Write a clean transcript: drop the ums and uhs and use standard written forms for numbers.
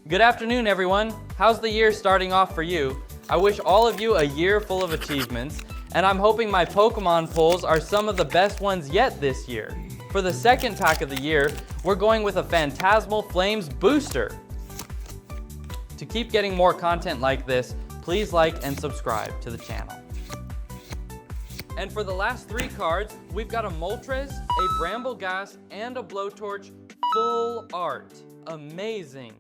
Good afternoon, everyone. How's the year starting off for you? I wish all of you a year full of achievements, and I'm hoping my Pokemon pulls are some of the best ones yet this year. For the second pack of the year, we're going with a Phantasmal Flames booster. To keep getting more content like this, please like and subscribe to the channel. And for the last 3 cards, we've got a Moltres, a Brambleghast, and a Blowtorch full art. Amazing.